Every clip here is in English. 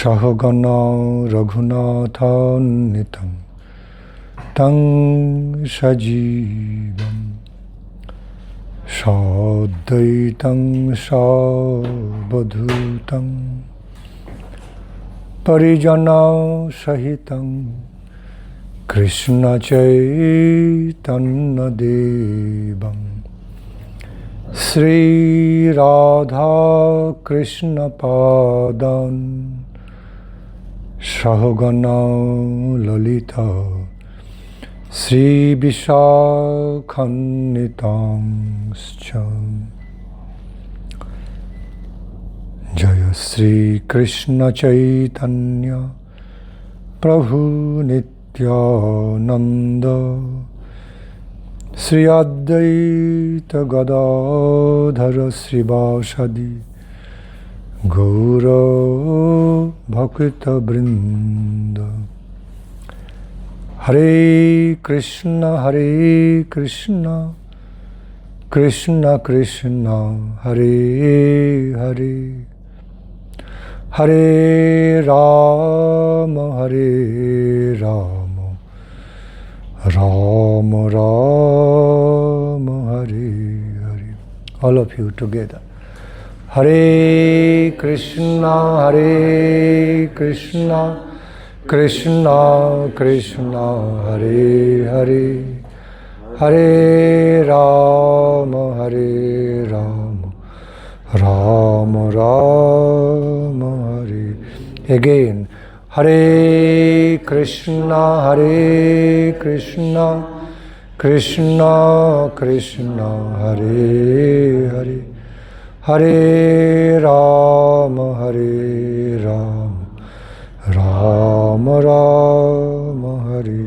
Sahagana Raghunathannitam Tang Sajivam Sadaitam Savadhutam Parijana Sahitam Krishna Chaitanya Devam Sri Radha Krishna Padan Sahagana Lalita Sri Vishakhanitangscha Jaya Sri Krishna Chaitanya Prabhu Nityananda Sri Advaita Gadadhara Srivasadi Gaura Bhakta Brinda Hare Krishna Krishna Krishna Hare Hare Hare Rama Rama Rama Hare Hare. All of you together. Hare Krishna Krishna Krishna Hare Hare Hare Rama Rama Rama Hare. Again, Hare Krishna Krishna Krishna Hare Hare Hare Rama Rama Rama Hare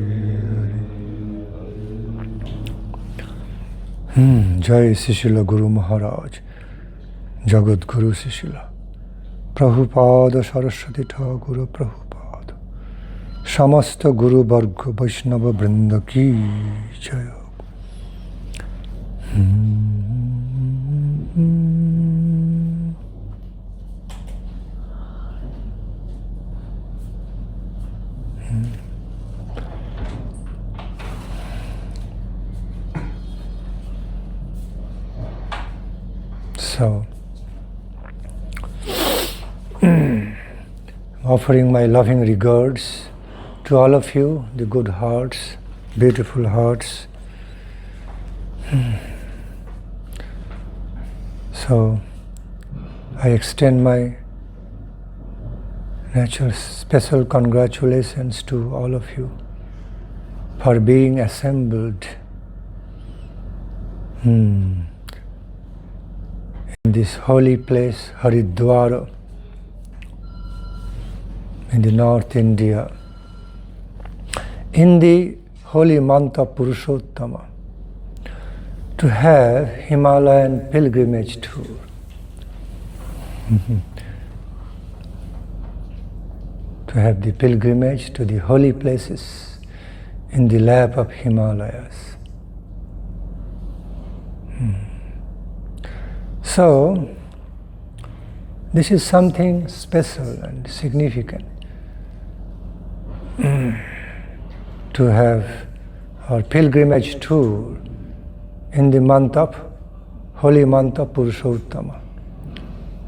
Hare. Jai Srila Guru Maharaj, Jagat Guru Srila Prabhupada Saraswati Thakur Prabhupada, Samasta Guru Varga Vaishnava Vrinda Ki Jaya. So, offering my loving regards to all of you, the good hearts, beautiful hearts. So, I extend my natural special congratulations to all of you for being assembled in this holy place, Haridwar, in the North India, in the holy month of Purushottama, to have Himalayan pilgrimage tour. To have the pilgrimage to the holy places in the lap of Himalayas. So, this is something special and significant to have our pilgrimage tour in the holy month of Purushottama,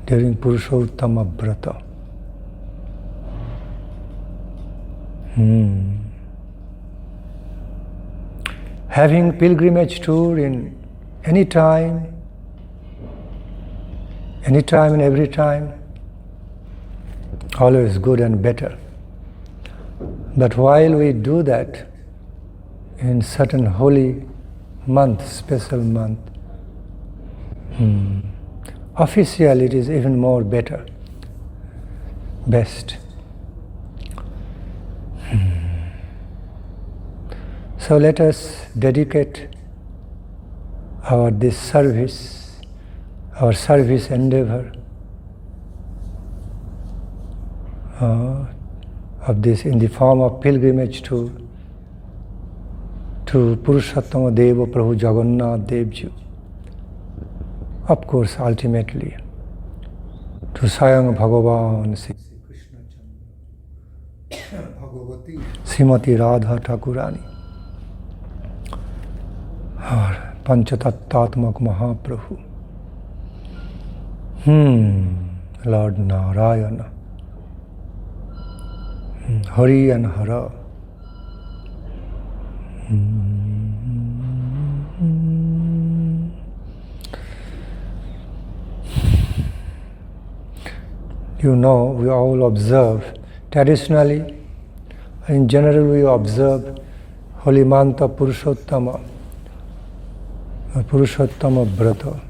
during Purushottama Brata. Having pilgrimage tour in any time and every time, always good and better. But while we do that in certain holy month, special month, officially it is even more better, best. So let us dedicate our service endeavor of this in the form of pilgrimage to Purushottama Deva Prabhu Jagannath Devji. Of course, ultimately, to Swayam Bhagavan Sri Krishna Chandra. Srimati Radha Thakurani और पंचतत्वात्मक महाप्रभु Lord Narayana, Hari and Hara. You know, we all observe, traditionally, in general we observe Holy month of Purushottama, Purushottama Brata.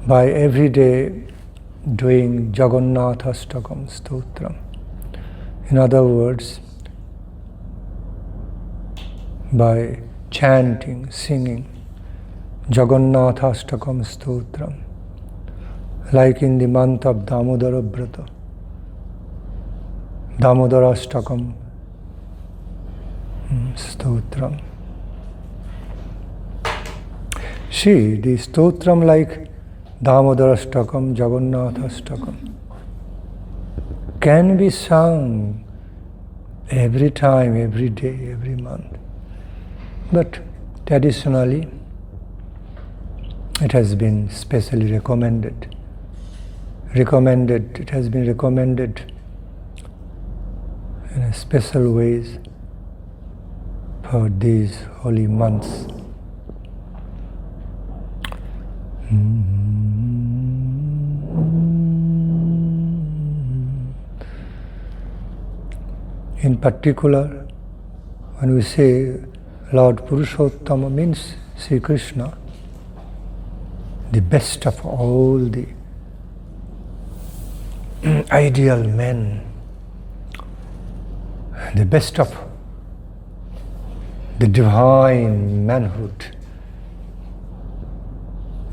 By every day doing Jaganathastakam Stotram. In other words, by chanting, singing Jaganathastakam Stotram, like in the month of Damodara Brata, Damodarastakam Stotram. See, the Stotram like Damodarastakam, Jaganathastakam can be sung every time, every day, every month. But traditionally, it has been specially recommended. It has been recommended in a special ways for these holy months. In particular, when we say Lord Purushottama means Sri Krishna, the best of all the ideal men, the best of the divine manhood,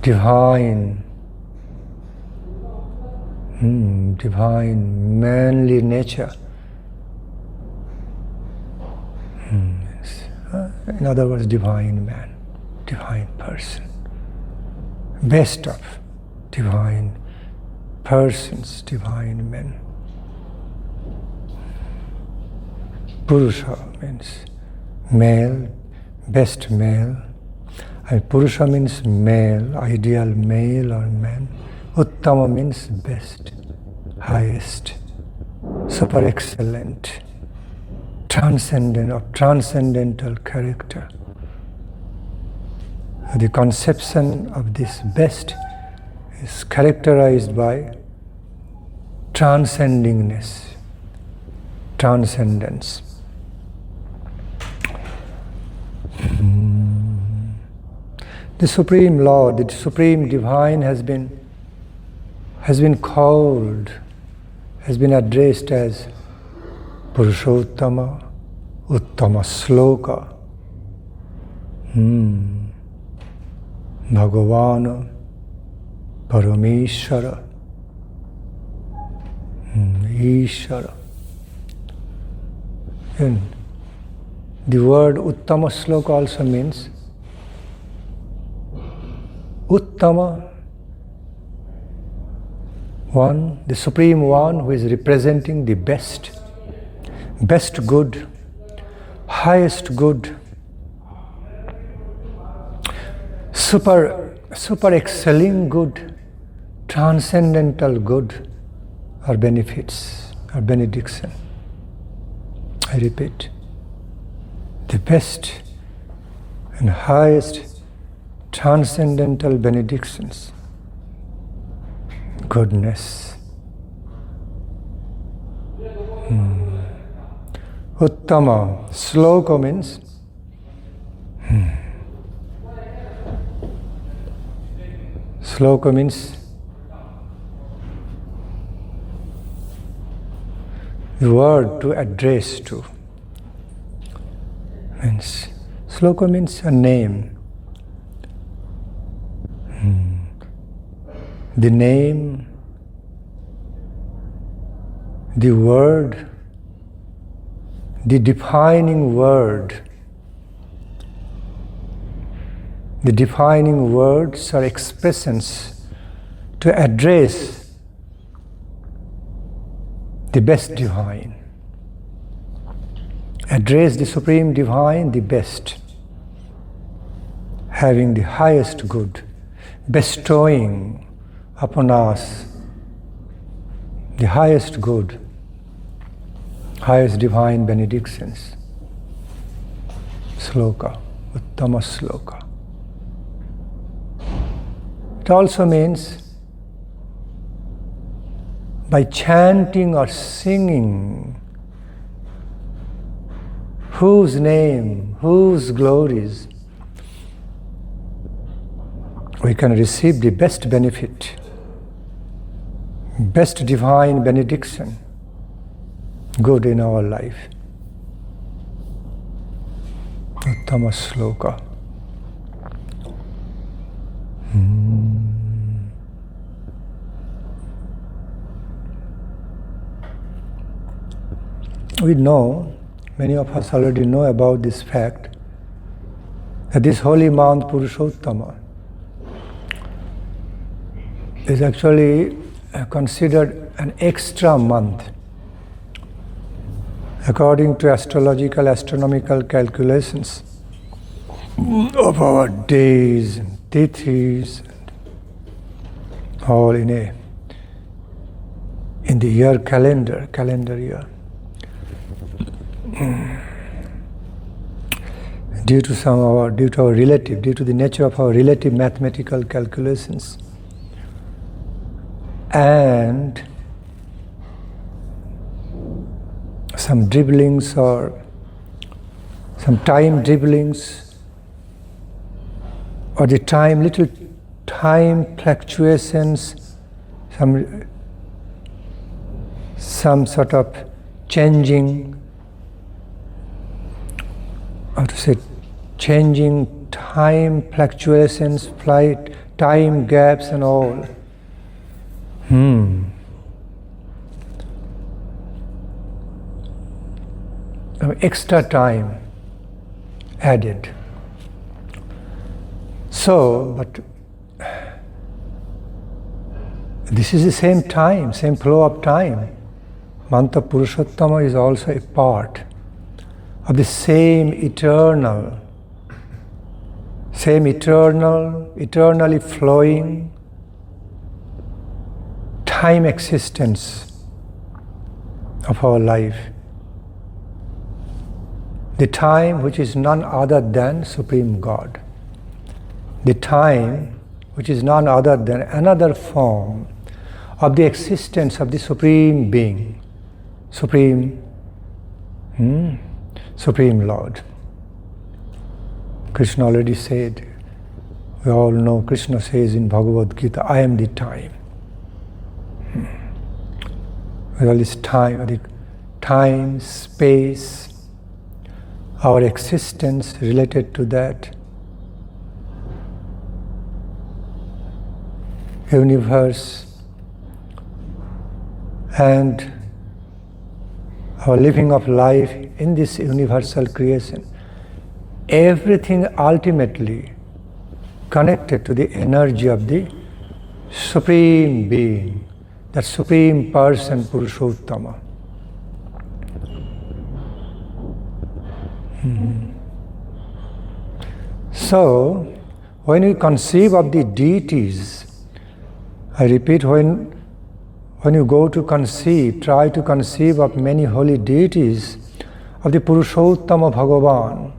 divine manly nature. In other words, divine man, divine person, best of divine persons, divine men. Purusha means male, best male, and Purusha means male, ideal male or man. Uttama means best, highest, super excellent, transcendent, of transcendental character. The conception of this best is characterized by transcendingness, transcendence. The Supreme Lord, the Supreme Divine has been called, has been addressed as Purushottama, Uttama Sloka, Bhagavana, Parameshwara, Ishvara. And the word Uttama Sloka also means Uttama, one, the Supreme One who is representing the best good, highest good, super excelling good, transcendental good, or benefits, or benediction. I repeat, the best and highest transcendental benedictions, goodness. Uttama, sloka means sloka means the word to address to. Means sloka means a name. The name, the word, the defining word. The defining words are expressions to address the best divine. Address the Supreme Divine, the best, having the highest good, bestowing upon us the highest good, highest divine benedictions. Sloka, Uttama Sloka. It also means by chanting or singing whose name, whose glories, we can receive the best benefit, best divine benediction, good in our life. Uttama Sloka. We know, many of us already know about this fact, that this holy month Purushottama is actually considered an extra month. According to astrological, astronomical calculations of our days and tithis, all in the year calendar year. Due to the nature of our relative mathematical calculations and some dribblings or some time dribblings or the little time fluctuations, some sort of changing time fluctuations, time gaps and all. Extra time added. But this is the same time, same flow of time. Month of Purushottama is also a part of the same eternally flowing time existence of our life. The time which is none other than Supreme God. The time which is none other than another form of the existence of the Supreme Being, Supreme Lord. Krishna already said, we all know, Krishna says in Bhagavad Gita, I am the time. With all this time, space, our existence related to that, universe, and our living of life in this universal creation, everything ultimately connected to the energy of the Supreme Being, that Supreme Person, Purushottama. So, when we conceive of the deities, I repeat, when you go to try to conceive of many holy deities, of the Purushottama Bhagavan,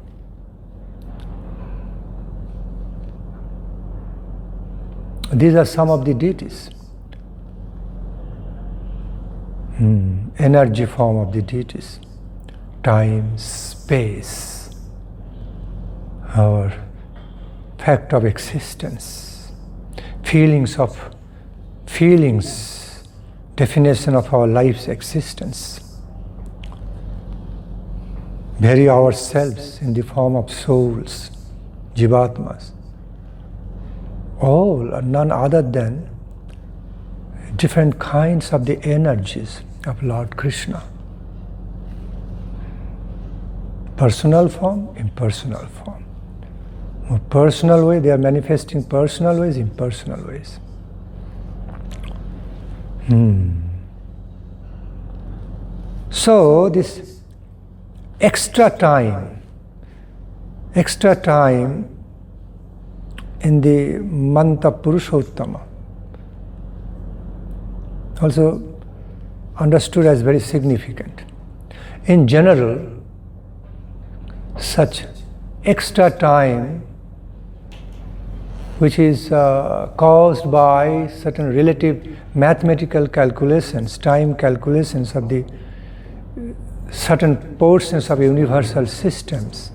these are some of the deities. Energy form of the deities. Time, space, our fact of existence, feelings, definition of our life's existence. Very ourselves in the form of souls, jivatmas, all are none other than different kinds of the energies of Lord Krishna. Personal form, impersonal form. More personal way, they are manifesting personal ways, impersonal ways. So this extra time in the month of Purushottama, also understood as very significant. In general, such extra time which is caused by certain relative mathematical calculations, time calculations of the certain portions of universal systems,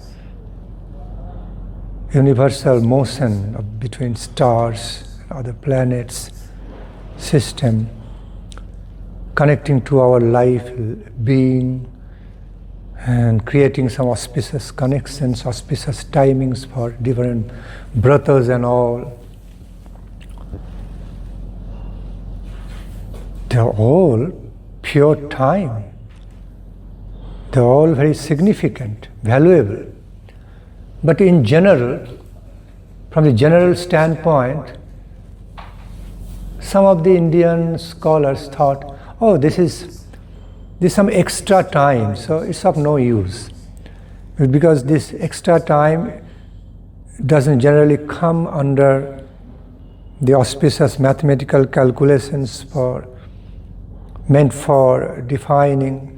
universal motion between stars, other planets, system, connecting to our life being and creating some auspicious connections, auspicious timings for different brothers and all. They are all pure time. They are all very significant, valuable. But in general, from the general standpoint, some of the Indian scholars thought, oh, this is some extra time, so it's of no use. Because this extra time doesn't generally come under the auspicious mathematical calculations meant for defining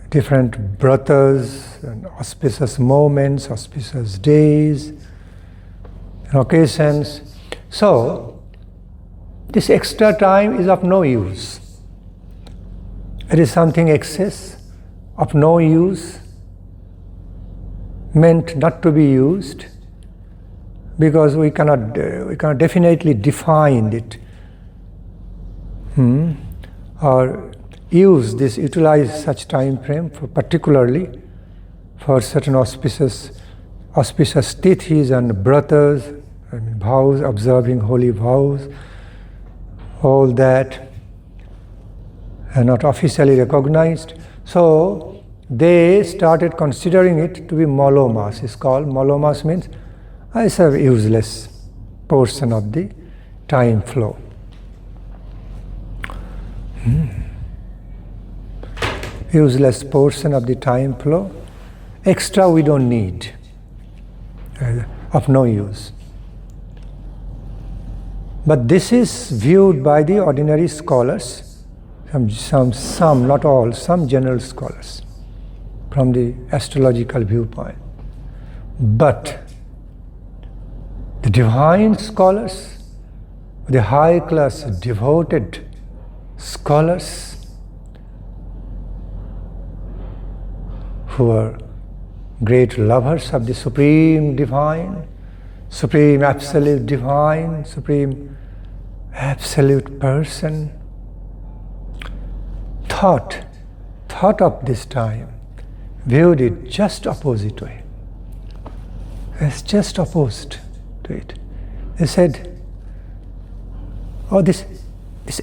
different bratas and auspicious moments, auspicious days and occasions. So this extra time is of no use. It is something excess, of no use, meant not to be used, because we cannot definitely define it, or utilize such time frame particularly for certain auspicious tithis and bratas, vows, observing holy vows, all that are not officially recognized. So they started considering it to be malomas. It's called malomas, means it's a useless portion of the time flow. Useless portion of the time flow. Extra we don't need, of no use. But this is viewed by the ordinary scholars, some, not all, some general scholars, from the astrological viewpoint. But the divine scholars, the high class devoted scholars, who are great lovers of the Supreme Divine, Supreme Absolute Divine, Supreme Absolute Person, thought of this time, viewed it just opposite way. It's just opposed to it. They said, oh, this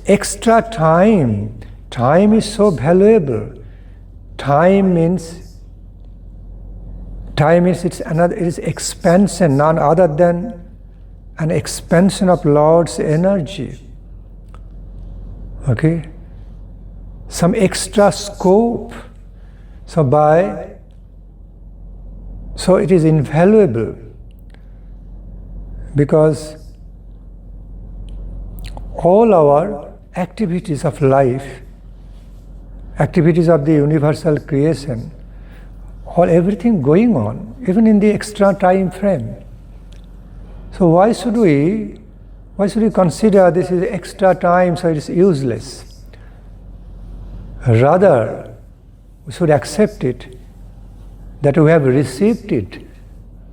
extra time is so valuable. Time means it is expansion, none other than an expansion of Lord's energy. Okay? Some extra scope. So it is invaluable, because all our activities of life, activities of the universal creation, everything going on, even in the extra time frame. So why should we consider this is extra time, so it is useless? Rather, we should accept it, that we have received it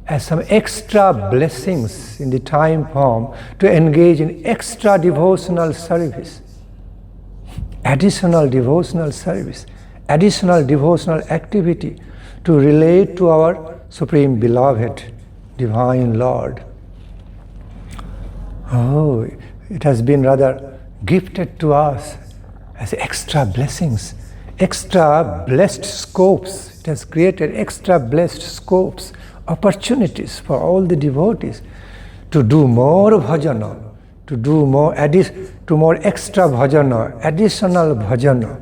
as some extra blessings in the time form to engage in extra devotional service, additional devotional service, additional devotional activity to relate to our Supreme Beloved, Divine Lord. Oh, it has been rather gifted to us as extra blessings, extra blessed scopes. It has created extra blessed scopes, opportunities for all the devotees to do more bhajana, to do more extra bhajana, additional bhajana,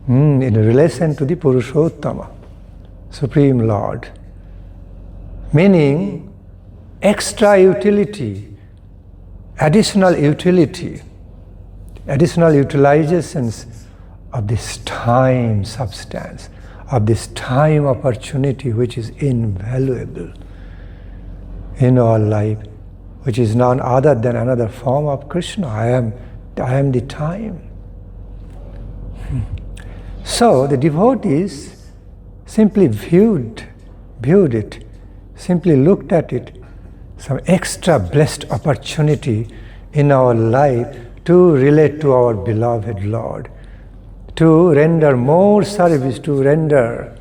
in relation to the Purushottama, Supreme Lord. Meaning extra utility, additional utilizations of this time substance, of this time opportunity which is invaluable in our life, which is none other than another form of Krishna. I am the time. So the devotees simply viewed it, simply looked at it, some extra blessed opportunity in our life to relate to our beloved Lord, to render more service, to render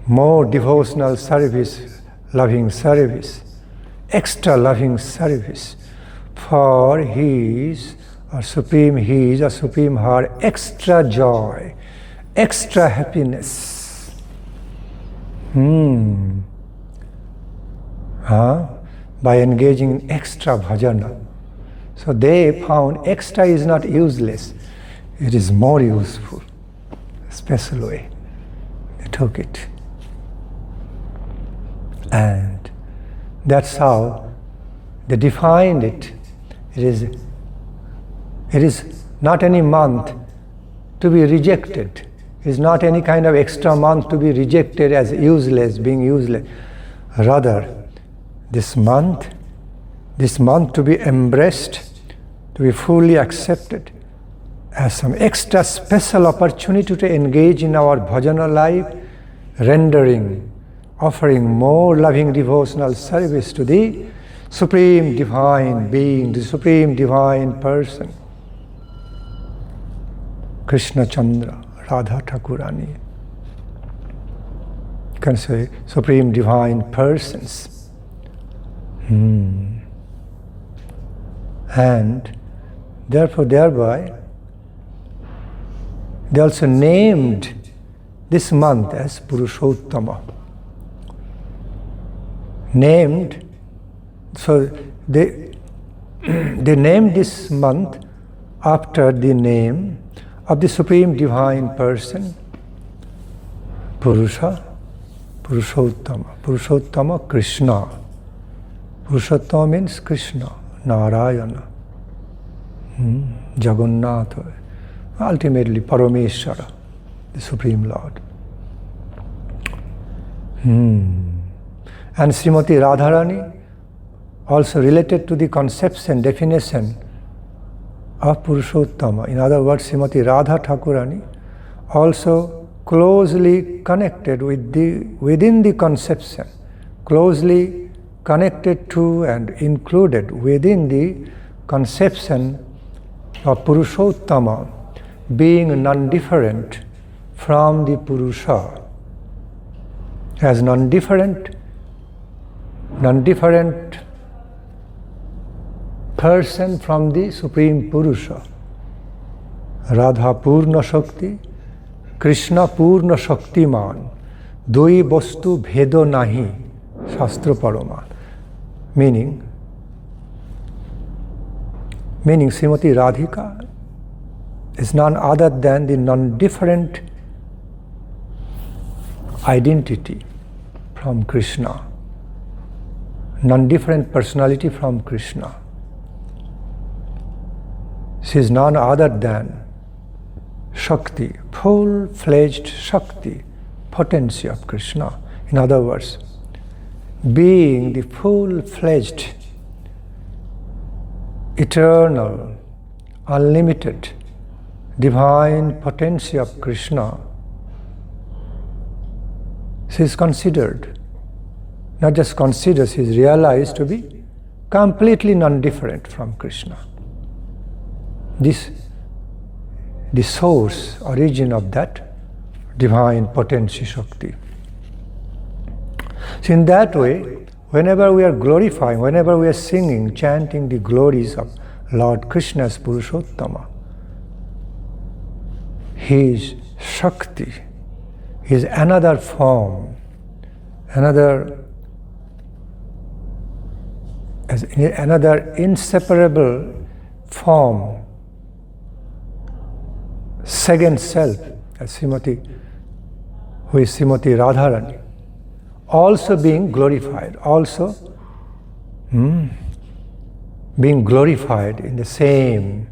more devotional service, loving service, extra loving service for His or Supreme His or Supreme Her, extra joy, extra happiness. By engaging in extra bhajana. So they found extra is not useless, it is more useful, special way. They took it. And that's how they defined it. It is not any month to be rejected. It is not any kind of extra month to be rejected as useless, being useless. Rather, this month to be embraced, to be fully accepted as some extra special opportunity to engage in our bhajana life, offering more loving devotional service to the Supreme Divine Being, the Supreme Divine Person, Krishna Chandra, Radha Thakurani. You can say Supreme Divine Persons. And therefore, thereby, they also named this month as Purushottama. So they named this month after the name of the Supreme Divine Person, Purushottama, Krishna. Purushottama means Krishna, Narayana, Jagannatha, ultimately Parameshwara, the Supreme Lord. And Srimati Radharani also related to the conception, definition of Purushottama. In other words, Srimati Radha Thakurani also closely connected within the conception, closely connected to and included within the conception of Purushottama, being non-different from the Purusha, as non-different person from the Supreme Purusha. Radha Purna Shakti, Krishna Purna Shaktiman, Dui Bostu Bhedo Nahi, Shastra Paraman. Meaning Srimati Radhika is none other than the non-different identity from Krishna, non-different personality from Krishna. She is none other than Shakti, full-fledged Shakti, potency of Krishna. In other words, being the full-fledged, eternal, unlimited, divine potency of Krishna, she is considered, not just considered, she is realized to be completely non-different from Krishna. The source, origin of that divine potency Shakti. So in that way, whenever we are glorifying, whenever we are singing, chanting the glories of Lord Krishna's Purushottama, His Shakti is another form, another inseparable form, second self who is Srimati Radharani, also being glorified, also being glorified in the same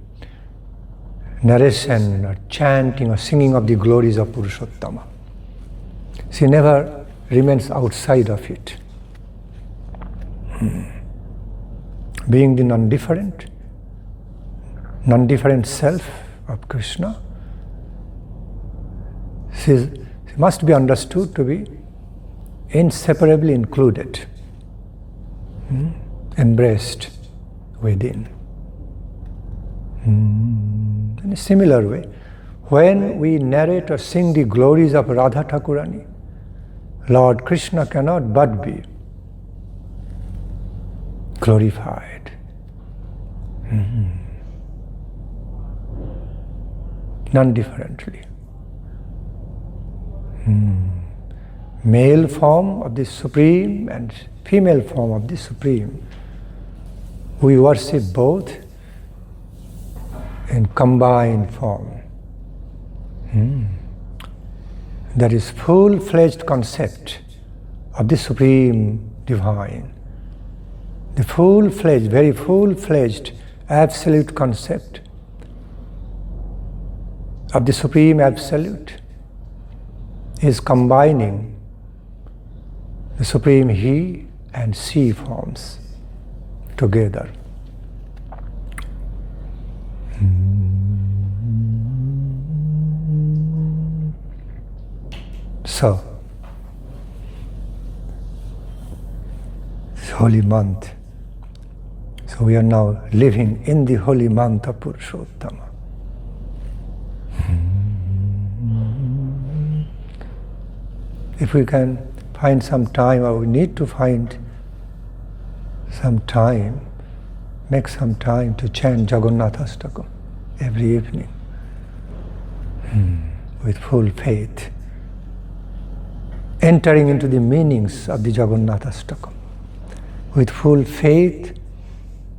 narration or chanting or singing of the glories of Purushottama. She never remains outside of it. Being the non-different self of Krishna, she must be understood to be inseparably included, embraced within. In a similar way, when we narrate or sing the glories of Radha Thakurani, Lord Krishna cannot but be glorified. Non-differently. Male form of the Supreme and female form of the Supreme, we worship both in combined form. That is full-fledged concept of the Supreme Divine. The full-fledged, very full-fledged, absolute concept of the Supreme Absolute is combining the Supreme He and She forms together. So, this holy month. So we are now living in the holy month of Purushottama. If we can find some time, or we need to find some time, make some time to chant Jaganathastakam every evening with full faith, entering into the meanings of the Jaganathastakam with full faith,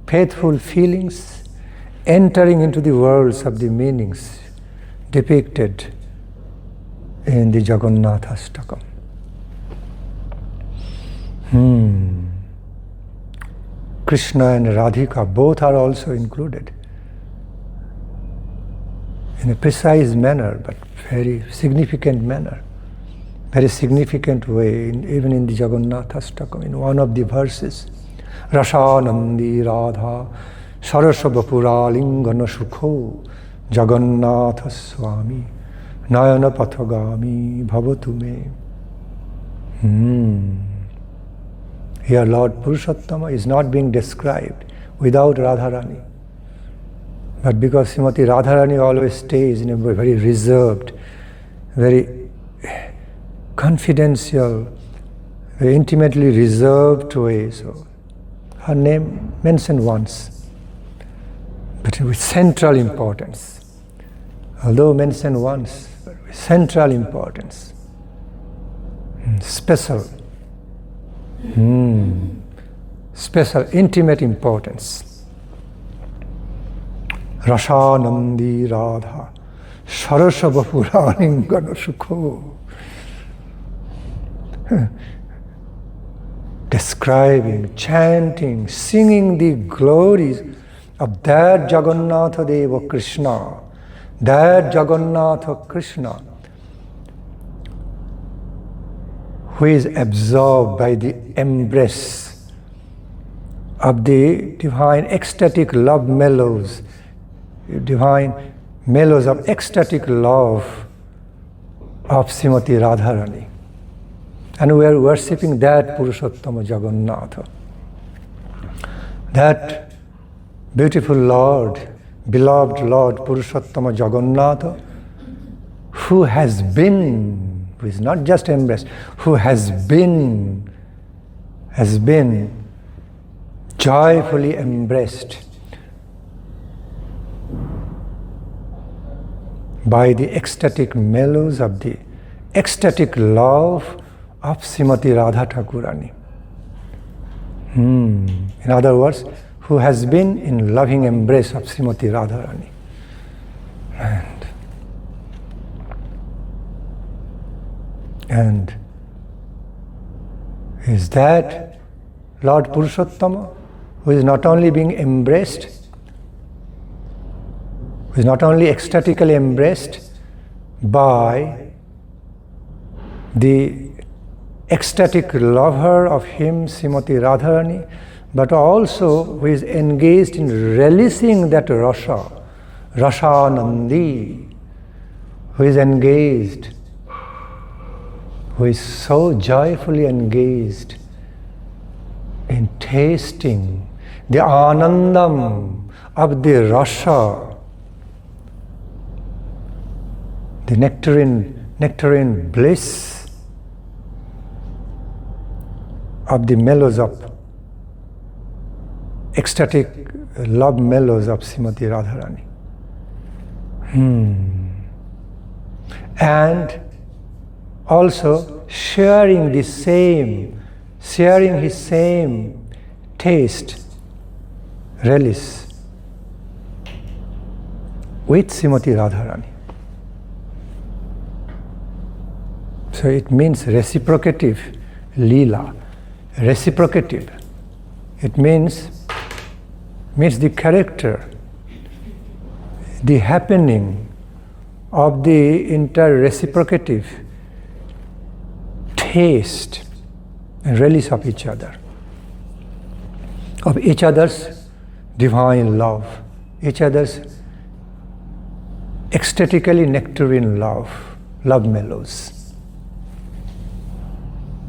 faithful feelings, entering into the worlds of the meanings depicted in the Jaganathastakam. Krishna and Radhika both are also included in a precise manner, but very significant manner, very significant way, even in the Jaganathastakam, in one of the verses, rasanandi radha sarasabapura lingana sukho Jaganathas Swami nayana pathagami bhavatu me. Here Lord Purushottama is not being described without Radharani. But because Srimati Radharani always stays in a very reserved, very confidential, very intimately reserved way, so her name mentioned once, but with central importance. Although mentioned once, but with central importance, special, special, intimate importance. Rasanandi radha sarasabapura lingana sukho. Describing, chanting, singing the glories of that Jagannatha Deva Krishna, that Jagannatha Krishna, who is absorbed by the embrace of the divine ecstatic love mellows, divine mellows of ecstatic love of Srimati Radharani. And we are worshipping that Purushottama Jagannatha, that beautiful Lord, beloved Lord Purushottama Jagannatha, who has been, who is not just embraced, who has been joyfully embraced by the ecstatic mellows of the ecstatic love of Srimati Radha Thakurani. In other words, who has been in loving embrace of Srimati Radharani. And And is that Lord Purushottama, who is not only being embraced, who is not only ecstatically embraced by the ecstatic lover of him, Srimati Radharani, but also who is engaged in relishing that rasa, rasanandi, who is engaged, who is so joyfully engaged in tasting the anandam of the rasa, the nectarine bliss of the mellows of ecstatic love mellows of Srimati Radharani. And also sharing his same taste, relish with Srimati Radharani. So it means reciprocative lila, reciprocative. It means the character, the happening of the inter-reciprocative taste and relish of each other, of each other's divine love, each other's ecstatically nectarine love mellows.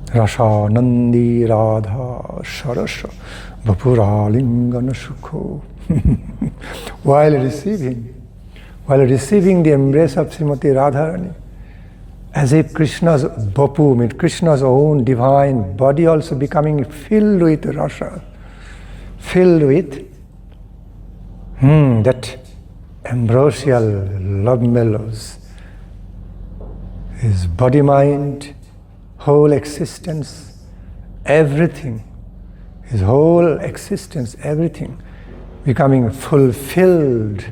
Rasanandi radha sharasha vapuralingana sukho. While receiving the embrace of Srimati Radharani, as if Krishna's bapu, means Krishna's own divine body also becoming filled with rasa, filled with that ambrosial love mellows. His body, mind, whole existence, everything, his whole existence, everything becoming fulfilled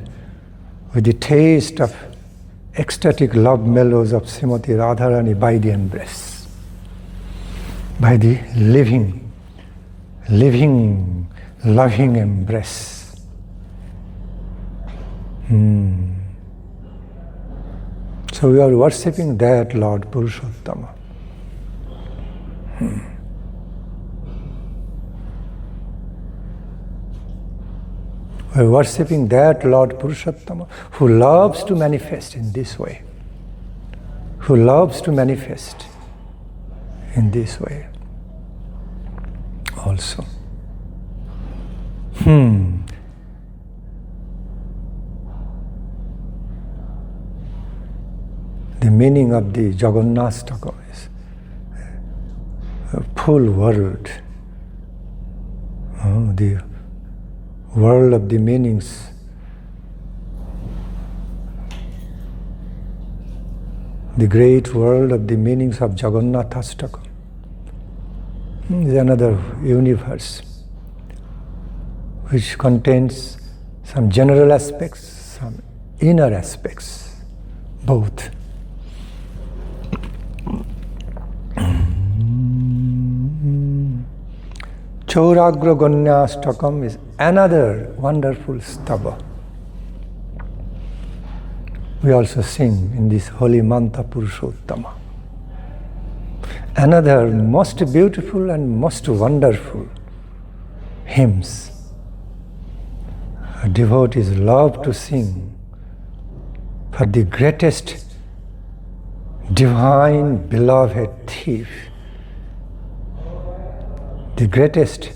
with the taste of ecstatic love mellows of Srimati Radharani by the embrace, by the living, loving embrace. So we are worshipping that Lord Purushottama. We are worshipping that Lord Purushottama who loves to manifest in this way, who loves to manifest in this way also. The meaning of the Jaganathastakam is a full world, the world of the meanings, the great world of the meanings of Jaganathastakam is another universe which contains some general aspects, some inner aspects, both. Cauragraganya Purushastakkam is another wonderful stava. We also sing in this holy month of Purushottama. Another most beautiful and most wonderful hymns. Devotees love to sing for the greatest divine beloved thief, the greatest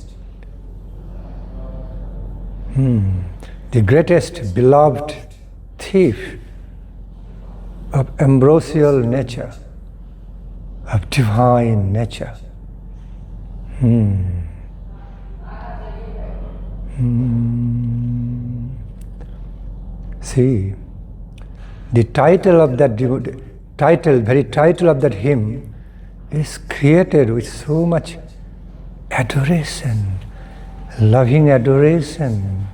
beloved thief of ambrosial nature, of divine nature. See, the title of that very title of that hymn is created with so much adoration, loving adoration,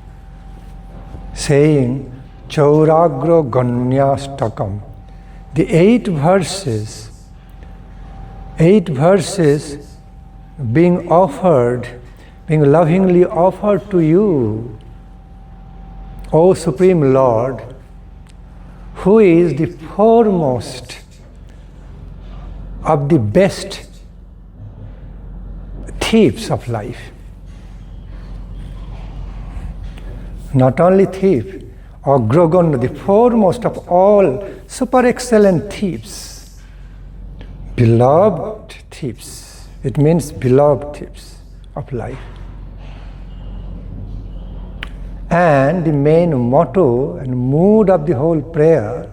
saying Cauragraganya Purushastakkam. The 8 verses 8 verses being lovingly offered to you, O Supreme Lord, who is the foremost of the best thieves of life. Not only thief, Cauragraganya, the foremost of all super excellent thieves, beloved thieves. It means beloved thieves of life. And the main motto and mood of the whole prayer,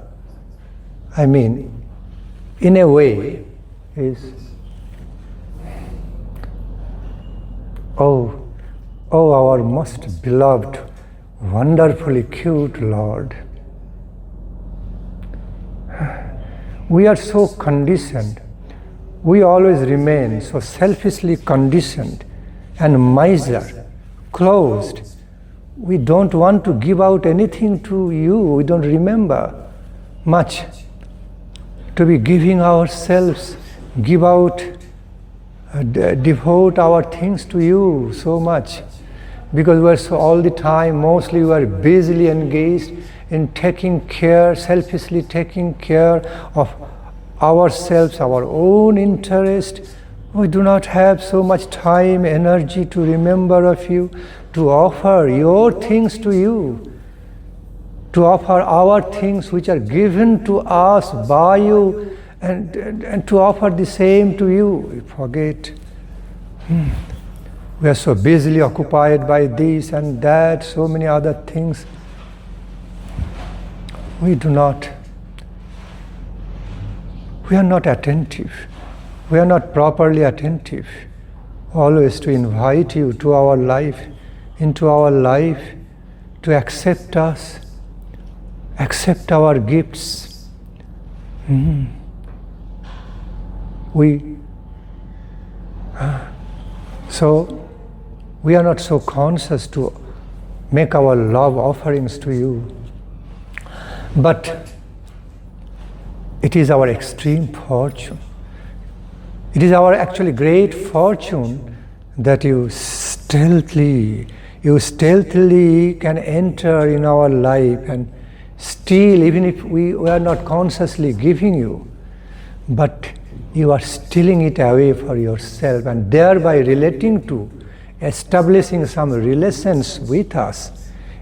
in a way, is, Oh, our most beloved, wonderfully cute Lord. We are so conditioned. We always remain so selfishly conditioned and miser, closed. We don't want to give out anything to you. We don't remember much to be giving ourselves, devote our things to you so much. Because we are so all the time, mostly we are busily engaged in selfishly taking care of ourselves, our own interest. We do not have so much time, energy to remember of you, to offer your things to you, to offer our things which are given to us by you, and to offer the same to you. We forget. We are so busily occupied by this and that, so many other things. We are not attentive. We are not properly attentive. Always to invite you to our life, into our life, to accept us, accept our gifts. So we are not so conscious to make our love offerings to you. But it is our extreme fortune. It is our actually great fortune that you stealthily can enter in our life and steal, even if we are not consciously giving you, but you are stealing it away for yourself and thereby establishing some relations with us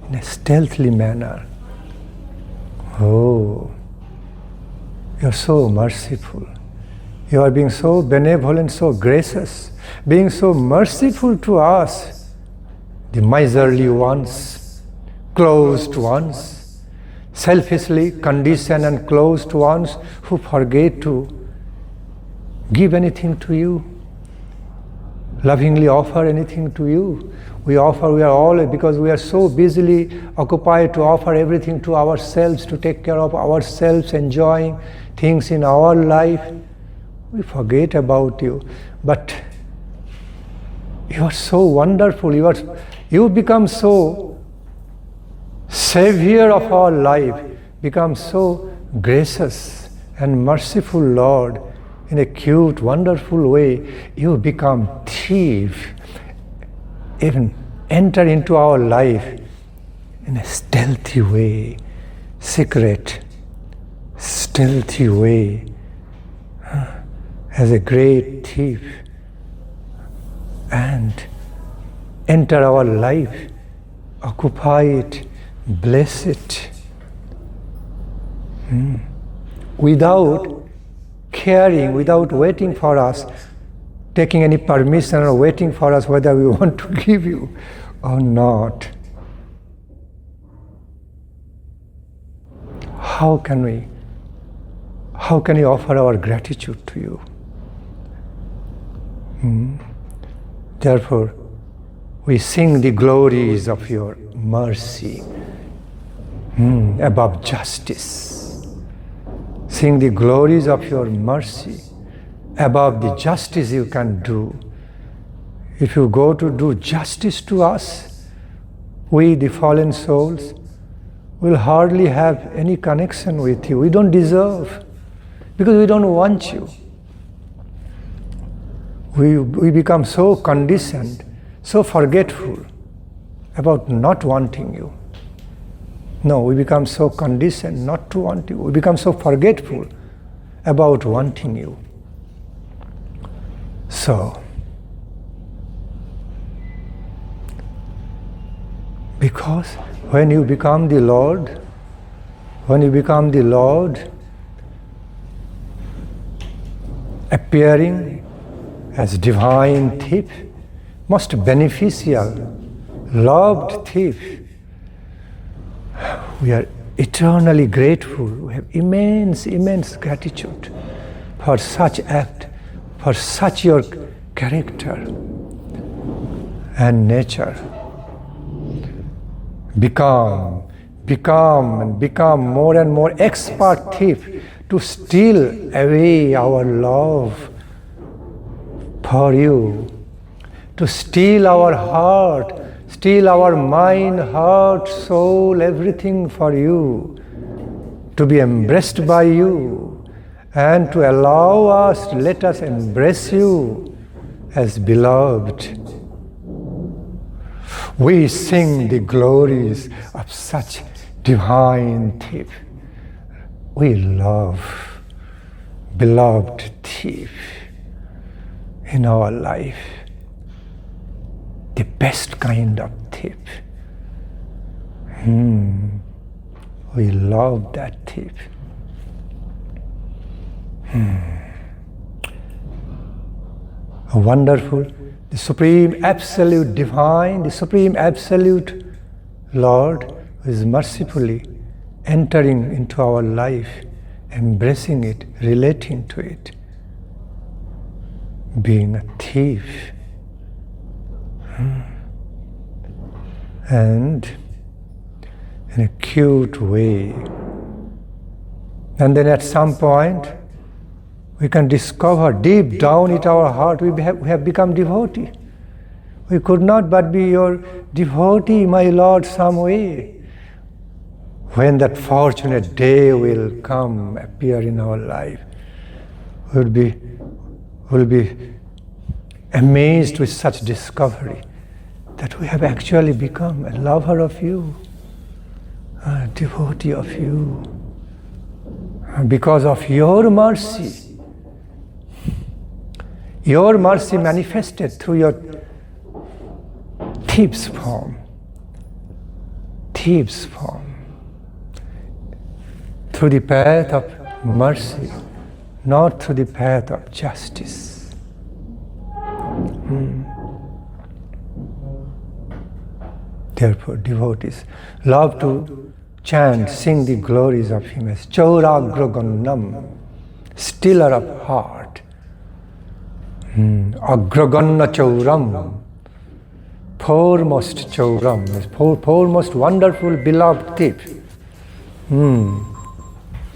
in a stealthy manner. Oh, you are so merciful. You are being so benevolent, so gracious, being so merciful to us, the miserly ones, closed ones, selfishly conditioned and closed ones who forget to give anything to you, lovingly offer anything to you. We are all, because we are so busily occupied to offer everything to ourselves, to take care of ourselves, enjoying things in our life. We forget about you. But you are so wonderful. You become so savior of our life, become so gracious and merciful Lord. In a cute, wonderful way, you become thief, even enter into our life in a stealthy way, secret, stealthy way, as a great thief, and enter our life, occupy it, bless it, without caring, without waiting for us, taking any permission or waiting for us whether we want to give you or not. How can we offer our gratitude to you? Therefore, we sing the glories of your mercy above justice. Sing the glories of your mercy above the justice you can do. If you go to do justice to us, we, the fallen souls, will hardly have any connection with you. We don't deserve, because we don't want you. we become so conditioned, so forgetful about not wanting you. No, we become so conditioned not to want you. We become so forgetful about wanting you. So, because when you become the Lord, appearing as divine thief, most beneficial, loved thief, we are eternally grateful. We have immense gratitude for such act, for such your character and nature. Become more and more expert thief to steal away our love for you, to steal our heart, steal our mind, heart, soul, everything for you, to be embraced by you, and to allow us, let us embrace you as beloved. We sing the glories of such divine thief. We love beloved thief in our life, the best kind of thief. We love that thief. Wonderful, the Supreme Absolute Divine, the Supreme Absolute Lord, who is mercifully entering into our life, embracing it, relating to it, being a thief. And in a cute way. And then at some point, we can discover deep down in our heart, we have become devotee. We could not but be your devotee, my Lord, some way. When that fortunate day will come, appear in our life, we'll be amazed with such discovery that we have actually become a lover of you, a devotee of you, because of your mercy. Your mercy manifested through your thief's form, through the path of mercy, not through the path of justice. Therefore, devotees love to chant, sing the glories of Him as Cauragraganya, stiller of heart. Agraganya Chauram, foremost Chauram, foremost wonderful beloved thief,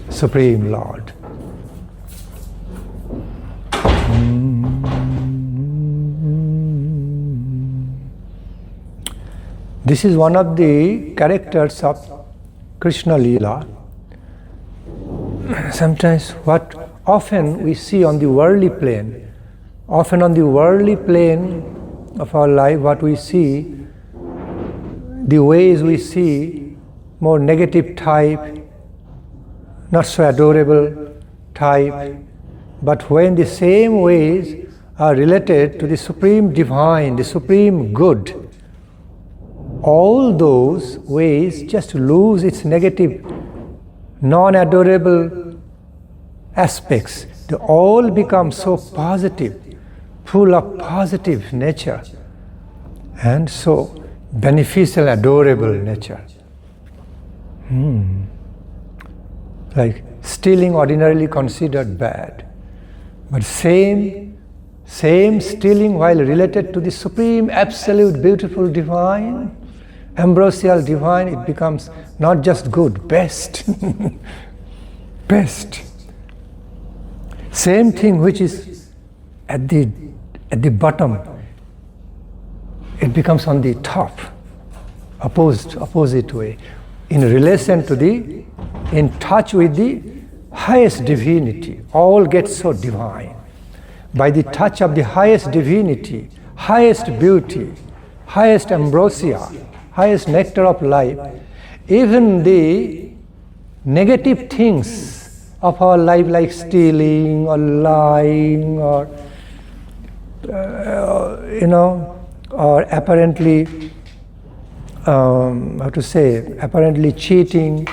Supreme Lord. This is one of the characters of Krishna Leela. Sometimes what often we see on the worldly plane, of our life, what we see, the ways we see, more negative type, not so adorable type, but when the same ways are related to the Supreme Divine, the Supreme Good, all those ways just lose its negative, non-adorable aspects. They all become so positive, full of positive nature, and so beneficial, adorable nature. Like stealing ordinarily considered bad, but same stealing while related to the Supreme Absolute Beautiful Divine, ambrosial divine, it becomes not just good, best. Best. Same thing which is at the bottom, it becomes on the top, opposite way, in relation to in touch with the highest divinity, all get so divine. by the touch of the highest divinity, highest beauty, highest ambrosia, highest nectar of life, even the negative things of our life like stealing or lying or or apparently apparently cheating,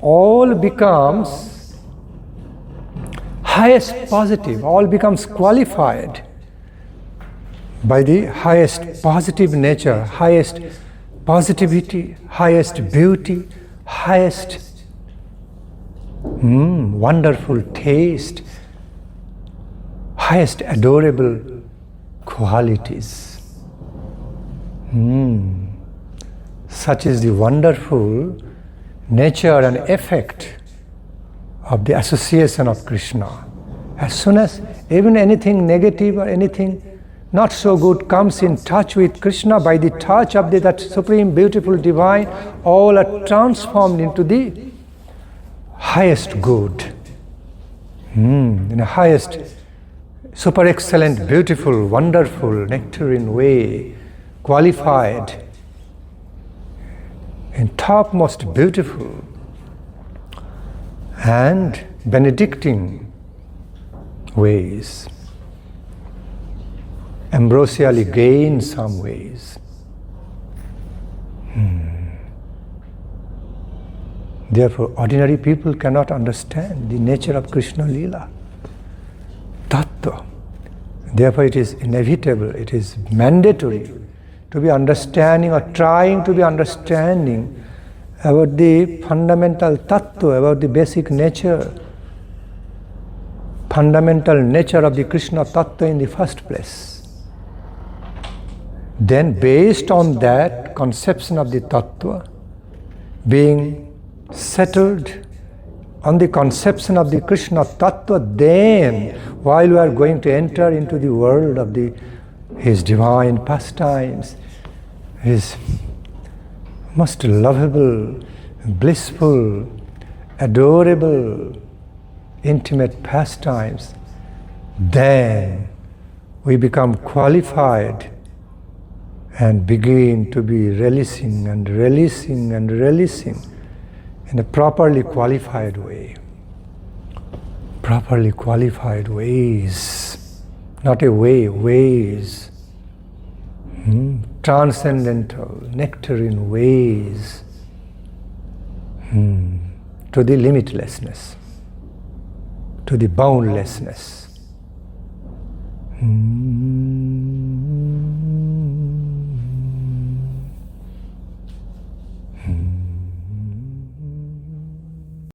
all becomes highest positive, all becomes qualified by the highest positive nature, highest positivity, highest beauty, highest wonderful taste, highest adorable qualities. Such is the wonderful nature and effect of the association of Krishna. As soon as even anything negative or anything not so good comes in touch with Krishna, by the touch of that supreme, beautiful, divine, all are transformed into the highest good, in a highest, super excellent, beautiful, wonderful, nectarine way, qualified, in topmost beautiful and benedicting ways, ambrosially gain some ways. Therefore, ordinary people cannot understand the nature of Krishna Leela, Tattva. Therefore, it is inevitable, it is mandatory to be understanding or trying to be understanding about the fundamental Tattva, about the basic nature, fundamental nature of the Krishna Tattva in the first place. Then, based on that conception of the Tattva, being settled on the conception of the Krishna Tattva, then while we are going to enter into the world of His divine pastimes, His most lovable, blissful, adorable, intimate pastimes, then we become qualified and begin to be relishing and relishing and relishing in a properly qualified way. Properly qualified ways, not a way, ways. Transcendental, nectarine ways to the limitlessness, to the boundlessness.